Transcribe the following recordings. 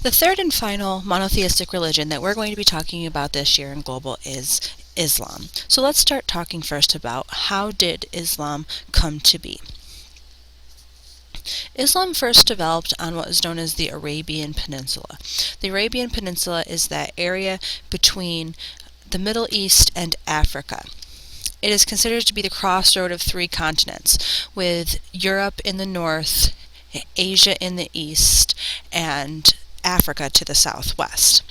The third and final monotheistic religion that we're going to be talking about this year in Global is Islam. So let's start talking first about how did Islam come to be. Islam first developed on what is known as the Arabian Peninsula. The Arabian Peninsula is that area between the Middle East and Africa. It is considered to be the crossroad of three continents, with Europe in the north, Asia in the east, and Africa to the southwest.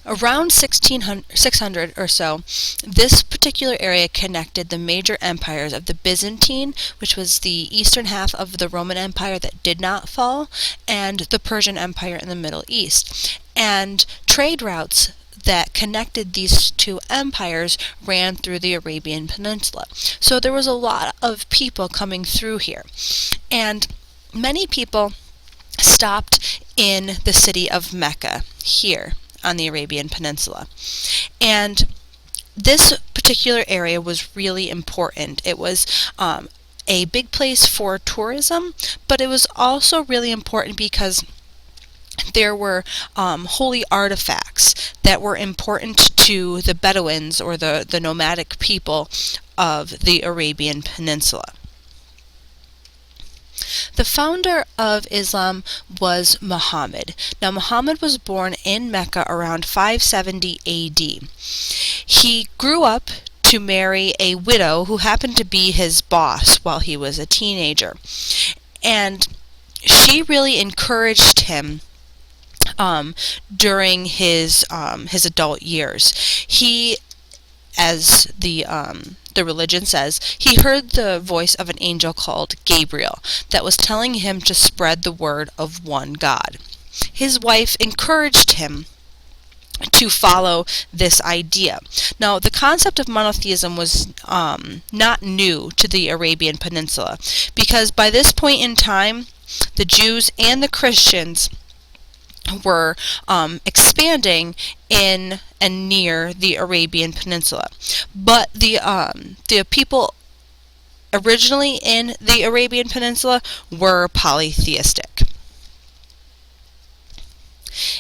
Around 600 or so, this particular area connected the major empires of the Byzantine, which was the eastern half of the Roman Empire that did not fall, and the Persian Empire in the Middle East. And trade routes that connected these two empires ran through the Arabian Peninsula. So there was a lot of people coming through here. And many people stopped in the city of Mecca here on the Arabian Peninsula. And this particular area was really important. It was a big place for tourism, but it was also really important because there were holy artifacts that were important to the Bedouins, or the nomadic people of the Arabian Peninsula. The founder of Islam was Muhammad. Now, Muhammad was born in Mecca around 570 AD. He grew up to marry a widow who happened to be his boss while he was a teenager. And she really encouraged him during his adult years. He, as the religion says, he heard the voice of an angel called Gabriel that was telling him to spread the word of one God. His wife encouraged him to follow this idea. Now, the concept of monotheism was not new to the Arabian Peninsula, because by this point in time, the Jews and the Christians were expanding in and near the Arabian Peninsula. But the people originally in the Arabian Peninsula were polytheistic.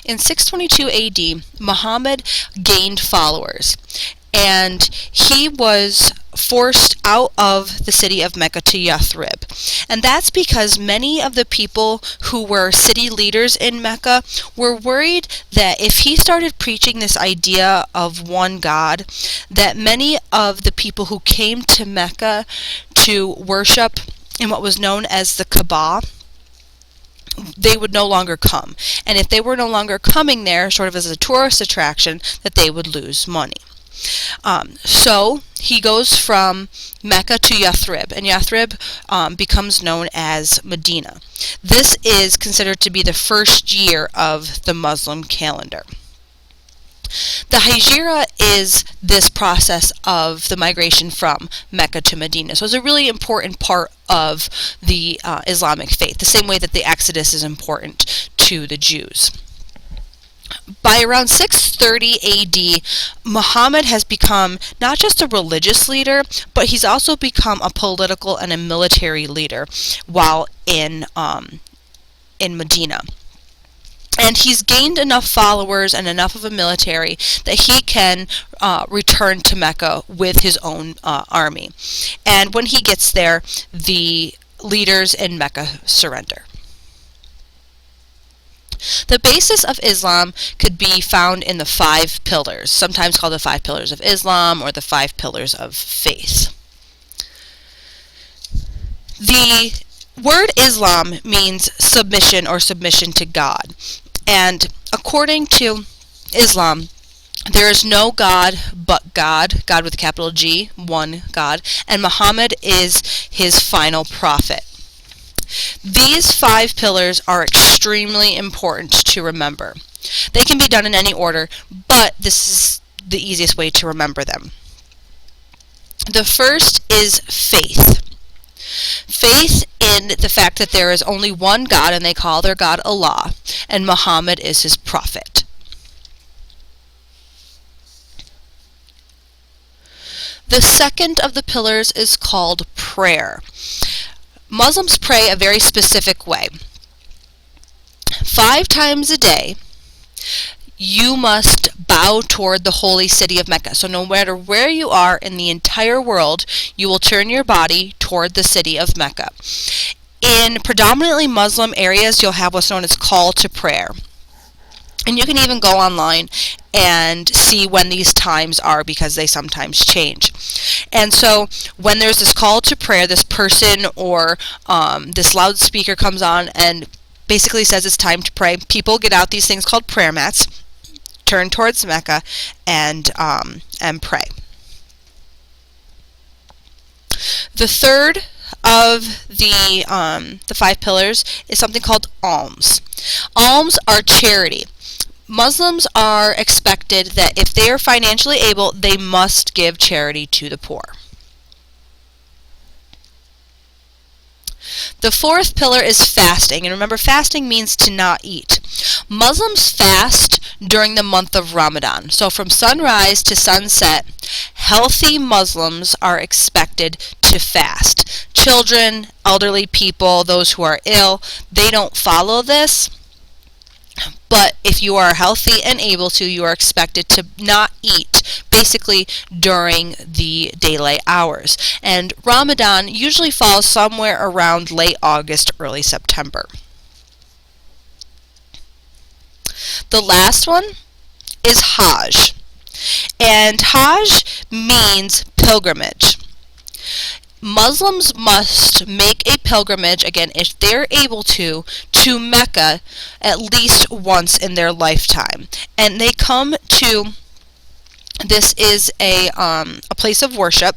In 622 AD, Muhammad gained followers, and he was forced out of the city of Mecca to Yathrib. And that's because many of the people who were city leaders in Mecca were worried that if he started preaching this idea of one God, that many of the people who came to Mecca to worship in what was known as the Kaaba, they would no longer come. And if they were no longer coming there, sort of as a tourist attraction, that they would lose money. So he goes from Mecca to Yathrib, and Yathrib becomes known as Medina. This is considered to be the first year of the Muslim calendar. The Hijra is this process of the migration from Mecca to Medina. So it's a really important part of the Islamic faith, the same way that the Exodus is important to the Jews. By around 630 AD, Muhammad has become not just a religious leader, but he's also become a political and a military leader while in Medina. And he's gained enough followers and enough of a military that he can return to Mecca with his own army. And when he gets there, the leaders in Mecca surrender. The basis of Islam could be found in the 5 pillars, sometimes called the 5 pillars of Islam or the 5 pillars of faith. The word Islam means submission or submission to God. And according to Islam, there is no God but God, God with a capital G, one God, and Muhammad is his final prophet. These 5 pillars are extremely important to remember. They can be done in any order, but this is the easiest way to remember them. The first is faith. Faith in the fact that there is only one God, and they call their God Allah, and Muhammad is his prophet. The second of the pillars is called prayer. Muslims pray a very specific way. 5 times a day, you must bow toward the holy city of Mecca. So no matter where you are in the entire world, you will turn your body toward the city of Mecca. In predominantly Muslim areas, you'll have what's known as call to prayer. And you can even go online and see when these times are, because they sometimes change. And so when there's this call to prayer, this person or this loudspeaker comes on and basically says it's time to pray. People get out these things called prayer mats, turn towards Mecca, and pray. The third of the 5 pillars is something called alms. Alms are charity. Muslims are expected that if they are financially able, they must give charity to the poor. The 4th pillar is fasting, and remember, fasting means to not eat. Muslims fast during the month of Ramadan. So from sunrise to sunset, healthy Muslims are expected to fast. Children, elderly people, those who are ill, they don't follow this. But if you are healthy and able to, you are expected to not eat basically during the daylight hours. And Ramadan usually falls somewhere around late August, early September. The last one is Hajj. And Hajj means pilgrimage. Muslims must make a pilgrimage, again, if they're able to Mecca at least once in their lifetime. And they come to, this is a place of worship,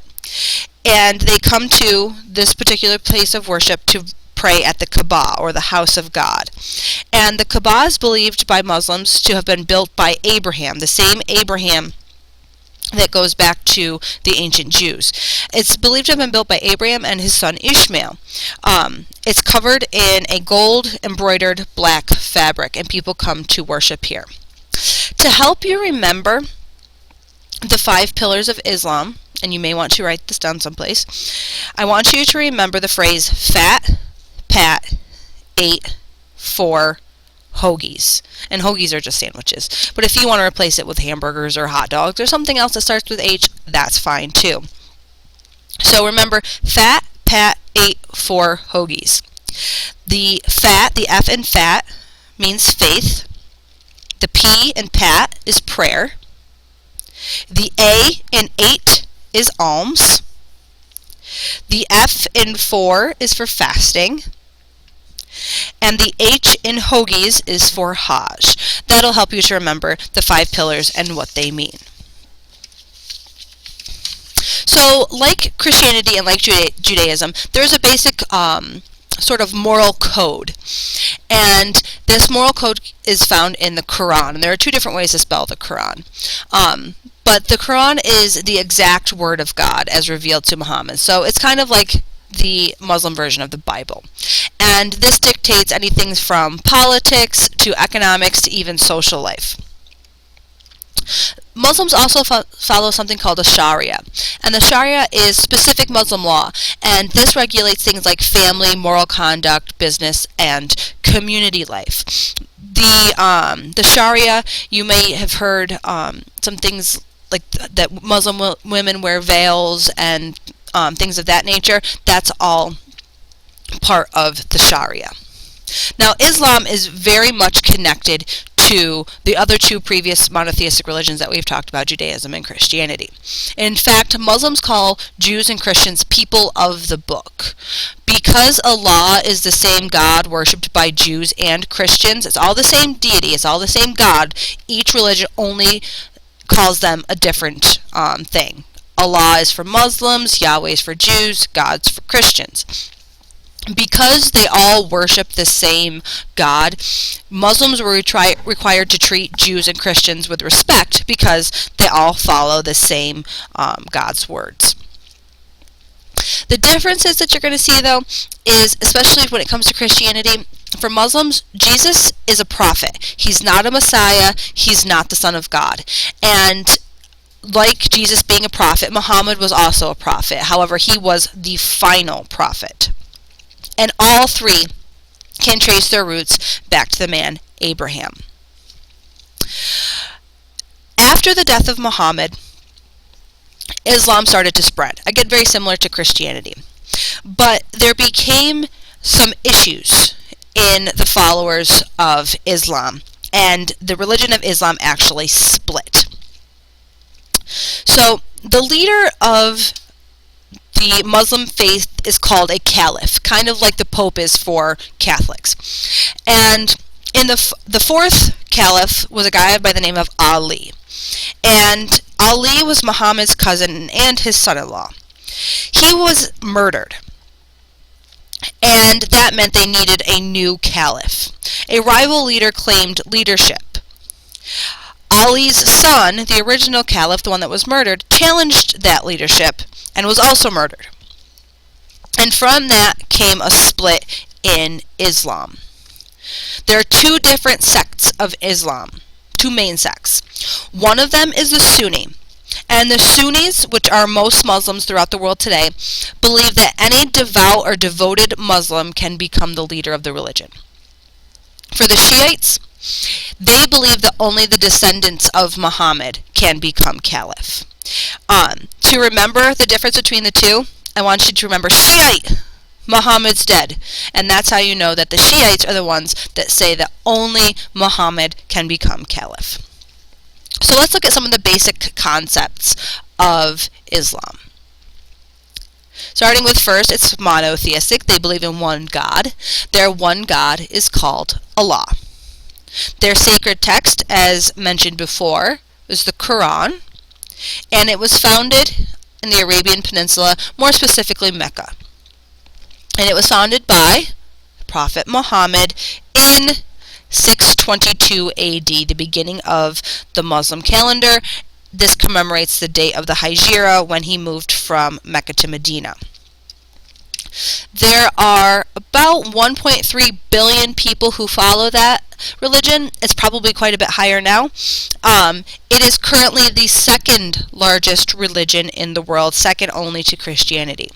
and they come to this particular place of worship to pray at the Kaaba, or the house of God. And the Kaaba is believed by Muslims to have been built by Abraham, the same Abraham that goes back to the ancient Jews. It's believed to have been built by Abraham and his son Ishmael. It's covered in a gold embroidered black fabric, and people come to worship here. To help you remember the 5 pillars of Islam, and you may want to write this down someplace, I want you to remember the phrase fat, pat, ate, for, hoagies. And hoagies are just sandwiches. But if you want to replace it with hamburgers or hot dogs or something else that starts with H, that's fine too. So remember, fat, pat, 8, 4, hoagies. The fat, the F in fat, means faith. The P in pat is prayer. The A in 8 is alms. The F in 4 is for fasting. And the H in hoagies is for Hajj. That'll help you to remember the 5 pillars and what they mean. So, like Christianity and like Judaism, there's a basic sort of moral code. And this moral code is found in the Quran. And there are 2 different ways to spell the Quran. But the Quran is the exact word of God as revealed to Muhammad. So it's kind of like the Muslim version of the Bible. And this dictates anything from politics to economics to even social life. Muslims also follow something called the Sharia. And the Sharia is specific Muslim law. And this regulates things like family, moral conduct, business, and community life. The Sharia, you may have heard some things like that Muslim women wear veils and things of that nature. That's all part of the Sharia. Now, Islam is very much connected to the other 2 previous monotheistic religions that we've talked about, Judaism and Christianity. In fact, Muslims call Jews and Christians people of the book. Because Allah is the same God worshipped by Jews and Christians, it's all the same deity, it's all the same God, each religion only calls them a different thing. Allah is for Muslims, Yahweh is for Jews, God's for Christians. Because they all worship the same God, Muslims were required to treat Jews and Christians with respect because they all follow the same God's words. The differences that you're going to see, though, is especially when it comes to Christianity, for Muslims, Jesus is a prophet. He's not a Messiah. He's not the Son of God. And like Jesus being a prophet, Muhammad was also a prophet. However, he was the final prophet. and all three can trace their roots back to the man Abraham. After the death of Muhammad, Islam started to spread. Again, very similar to Christianity. But there became some issues in the followers of Islam, and the religion of Islam actually split. So, the leader of the Muslim faith is called a caliph, kind of like the Pope is for Catholics. And in the fourth caliph was a guy by the name of Ali. And Ali was Muhammad's cousin and his son-in-law. He was murdered, and that meant they needed a new caliph. A rival leader claimed leadership. Ali's son, the original caliph, the one that was murdered, challenged that leadership and was also murdered. And from that came a split in Islam. There are two different sects of Islam, two main sects. One of them is the Sunni. And the Sunnis, which are most Muslims throughout the world today, believe that any devout or devoted Muslim can become the leader of the religion. For the Shiites, they believe that only the descendants of Muhammad can become caliph. To remember the difference between the two, I want you to remember Shiite, Muhammad's dead. And that's how you know that the Shiites are the ones that say that only Muhammad can become caliph. So let's look at some of the basic concepts of Islam. Starting with first, it's monotheistic. They believe in one God. Their one God is called Allah. Their sacred text, as mentioned before, is the Quran, and it was founded in the Arabian Peninsula, more specifically Mecca. And it was founded by Prophet Muhammad in 622 AD, the beginning of the Muslim calendar. This commemorates the date of the Hijra, when he moved from Mecca to Medina. There are about 1.3 billion people who follow that religion. It's probably quite a bit higher now. It is currently the second largest religion in the world, second only to Christianity.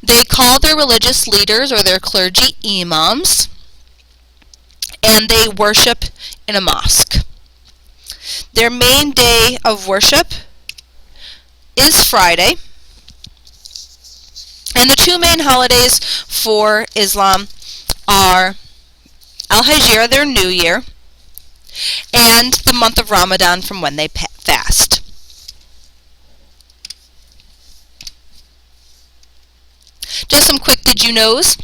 They call their religious leaders or their clergy imams, and they worship in a mosque. Their main day of worship is Friday. And the two main holidays for Islam are Al-Hijra, their New Year, and the month of Ramadan, from when they fast. Just some quick did you knows.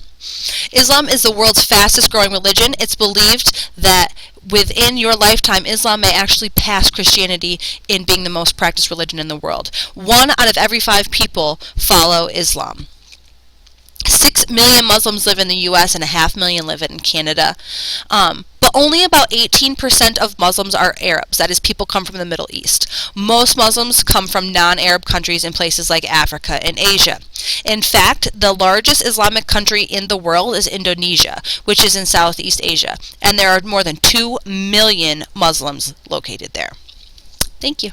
Islam is the world's fastest growing religion. It's believed that within your lifetime, Islam may actually pass Christianity in being the most practiced religion in the world. 1 out of every 5 people follow Islam. 6 million Muslims live in the U.S. and 500,000 live in Canada. But only about 18% of Muslims are Arabs. That is, people come from the Middle East. Most Muslims come from non-Arab countries in places like Africa and Asia. In fact, the largest Islamic country in the world is Indonesia, which is in Southeast Asia. And there are more than 2 million Muslims located there. Thank you.